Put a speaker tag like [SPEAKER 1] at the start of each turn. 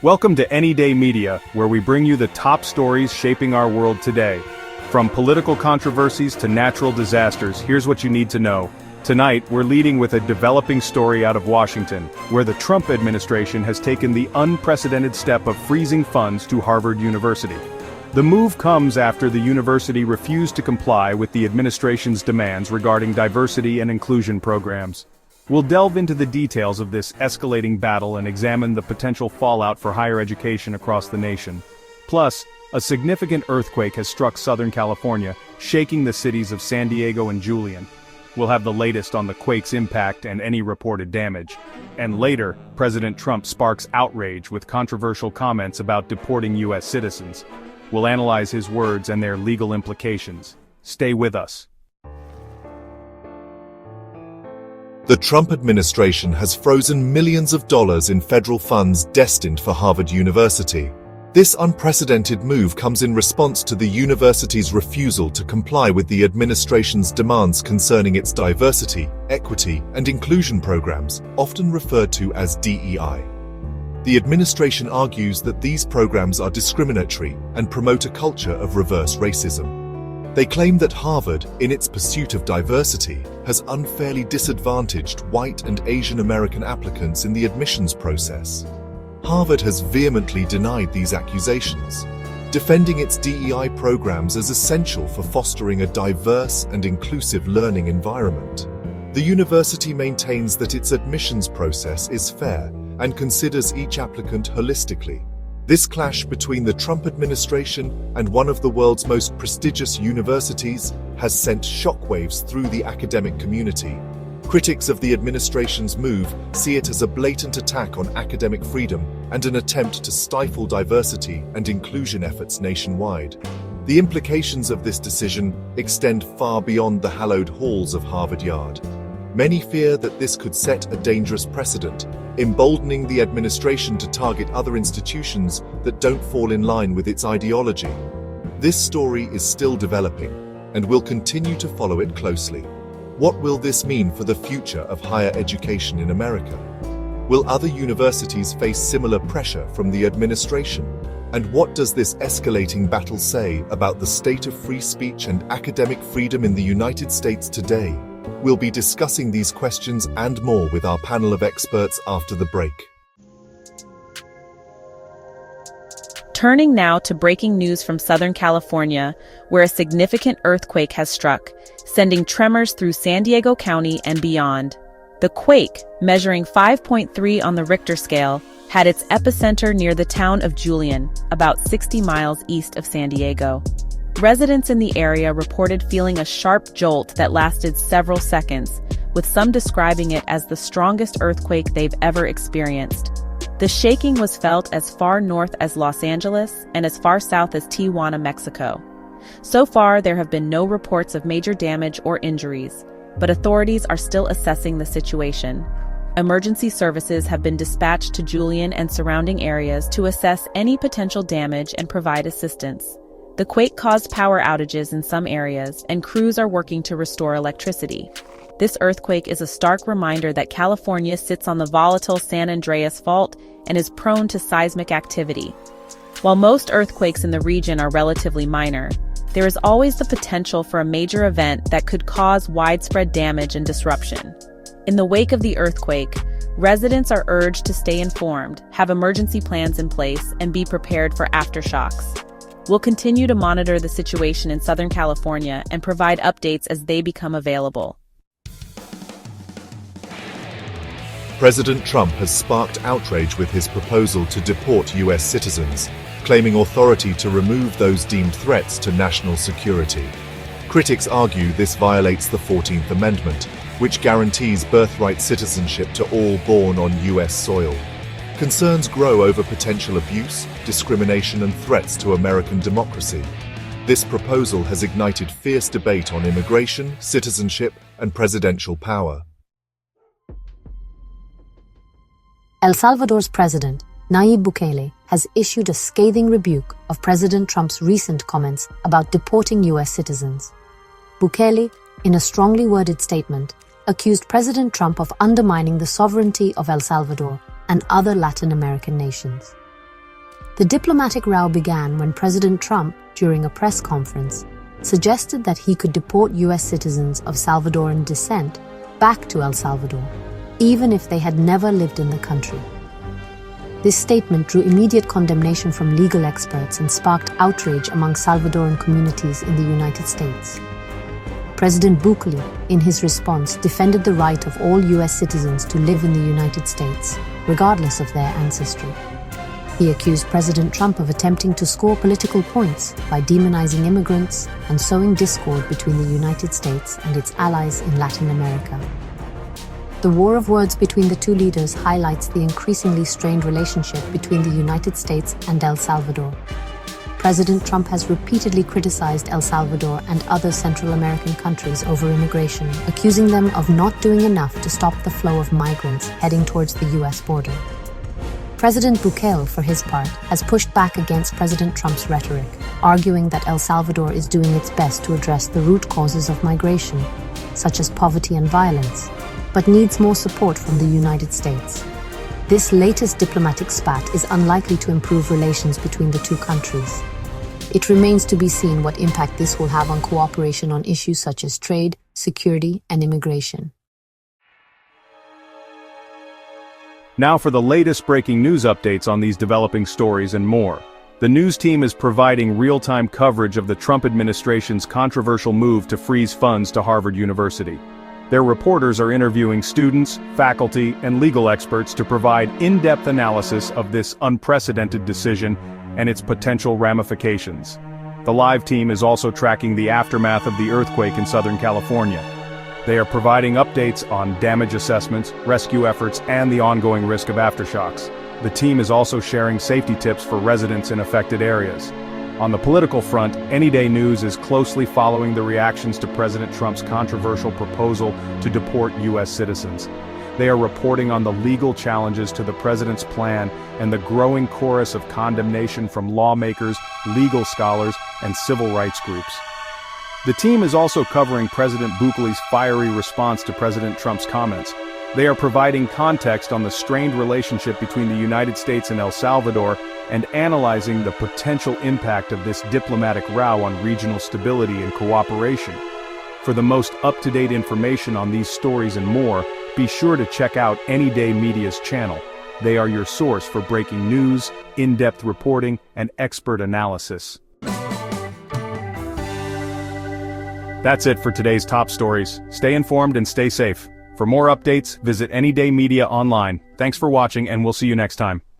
[SPEAKER 1] Welcome to Any Day Media, where we bring you the top stories shaping our world today. From political controversies to natural disasters, here's what you need to know. Tonight, we're leading with a developing story out of Washington, where the Trump administration has taken the unprecedented step of freezing funds to Harvard University. The move comes after the university refused to comply with the administration's demands regarding diversity and inclusion programs. We'll delve into the details of this escalating battle and examine the potential fallout for higher education across the nation. Plus, a significant earthquake has struck Southern California, shaking the cities of San Diego and Julian. We'll have the latest on the quake's impact and any reported damage. And later, President Trump sparks outrage with controversial comments about deporting U.S. citizens. We'll analyze his words and their legal implications. Stay with us.
[SPEAKER 2] The Trump administration has frozen millions of dollars in federal funds destined for Harvard University. This unprecedented move comes in response to the university's refusal to comply with the administration's demands concerning its diversity, equity, and inclusion programs, often referred to as DEI. The administration argues that these programs are discriminatory and promote a culture of reverse racism. They claim that Harvard, in its pursuit of diversity, has unfairly disadvantaged white and Asian American applicants in the admissions process. Harvard has vehemently denied these accusations, defending its DEI programs as essential for fostering a diverse and inclusive learning environment. The university maintains that its admissions process is fair and considers each applicant holistically. This clash between the Trump administration and one of the world's most prestigious universities has sent shockwaves through the academic community. Critics of the administration's move see it as a blatant attack on academic freedom and an attempt to stifle diversity and inclusion efforts nationwide. The implications of this decision extend far beyond the hallowed halls of Harvard Yard. Many fear that this could set a dangerous precedent, emboldening the administration to target other institutions that don't fall in line with its ideology. This story is still developing, and we'll continue to follow it closely. What will this mean for the future of higher education in America? Will other universities face similar pressure from the administration? And what does this escalating battle say about the state of free speech and academic freedom in the United States today? We'll be discussing these questions and more with our panel of experts after the break.
[SPEAKER 3] Turning now to breaking news from Southern California, where a significant earthquake has struck, sending tremors through San Diego County and beyond. The quake, measuring 5.3 on the Richter scale, had its epicenter near the town of Julian, about 60 miles east of San Diego. Residents in the area reported feeling a sharp jolt that lasted several seconds, with some describing it as the strongest earthquake they've ever experienced. The shaking was felt as far north as Los Angeles and as far south as Tijuana, Mexico. So far, there have been no reports of major damage or injuries, but authorities are still assessing the situation. Emergency services have been dispatched to Julian and surrounding areas to assess any potential damage and provide assistance. The quake caused power outages in some areas, and crews are working to restore electricity. This earthquake is a stark reminder that California sits on the volatile San Andreas Fault and is prone to seismic activity. While most earthquakes in the region are relatively minor, there is always the potential for a major event that could cause widespread damage and disruption. In the wake of the earthquake, residents are urged to stay informed, have emergency plans in place, and be prepared for aftershocks. We'll continue to monitor the situation in Southern California and provide updates as they become available.
[SPEAKER 2] President Trump has sparked outrage with his proposal to deport U.S. citizens, claiming authority to remove those deemed threats to national security. Critics argue this violates the 14th Amendment, which guarantees birthright citizenship to all born on U.S. soil. Concerns grow over potential abuse, discrimination, and threats to American democracy. This proposal has ignited fierce debate on immigration, citizenship, and presidential power.
[SPEAKER 4] El Salvador's president, Nayib Bukele, has issued a scathing rebuke of President Trump's recent comments about deporting U.S. citizens. Bukele, in a strongly worded statement, accused President Trump of undermining the sovereignty of El Salvador and other Latin American nations. The diplomatic row began when President Trump, during a press conference, suggested that he could deport U.S. citizens of Salvadoran descent back to El Salvador, even if they had never lived in the country. This statement drew immediate condemnation from legal experts and sparked outrage among Salvadoran communities in the United States. President Bukele, in his response, defended the right of all U.S. citizens to live in the United States, regardless of their ancestry. He accused President Trump of attempting to score political points by demonizing immigrants and sowing discord between the United States and its allies in Latin America. The war of words between the two leaders highlights the increasingly strained relationship between the United States and El Salvador. President Trump has repeatedly criticized El Salvador and other Central American countries over immigration, accusing them of not doing enough to stop the flow of migrants heading towards the U.S. border. President Bukele, for his part, has pushed back against President Trump's rhetoric, arguing that El Salvador is doing its best to address the root causes of migration, such as poverty and violence, but needs more support from the United States. This latest diplomatic spat is unlikely to improve relations between the two countries. It remains to be seen what impact this will have on cooperation on issues such as trade, security, and immigration.
[SPEAKER 1] Now for the latest breaking news updates on these developing stories and more. The news team is providing real-time coverage of the Trump administration's controversial move to freeze funds to Harvard University. Their reporters are interviewing students, faculty, and legal experts to provide in-depth analysis of this unprecedented decision and its potential ramifications. The live team is also tracking the aftermath of the earthquake in Southern California. They are providing updates on damage assessments, rescue efforts, and the ongoing risk of aftershocks. The team is also sharing safety tips for residents in affected areas. On the political front, Anyday News is closely following the reactions to President Trump's controversial proposal to deport U.S. citizens. They are reporting on the legal challenges to the president's plan and the growing chorus of condemnation from lawmakers, legal scholars, and civil rights groups. The team is also covering President Bukele's fiery response to President Trump's comments. They are providing context on the strained relationship between the United States and El Salvador and analyzing the potential impact of this diplomatic row on regional stability and cooperation. For the most up-to-date information on these stories and more, be sure to check out Anyday Media's channel. They are your source for breaking news, in-depth reporting, and expert analysis. That's it for today's top stories. Stay informed and stay safe. For more updates, visit Anyday Media online. Thanks for watching, and we'll see you next time.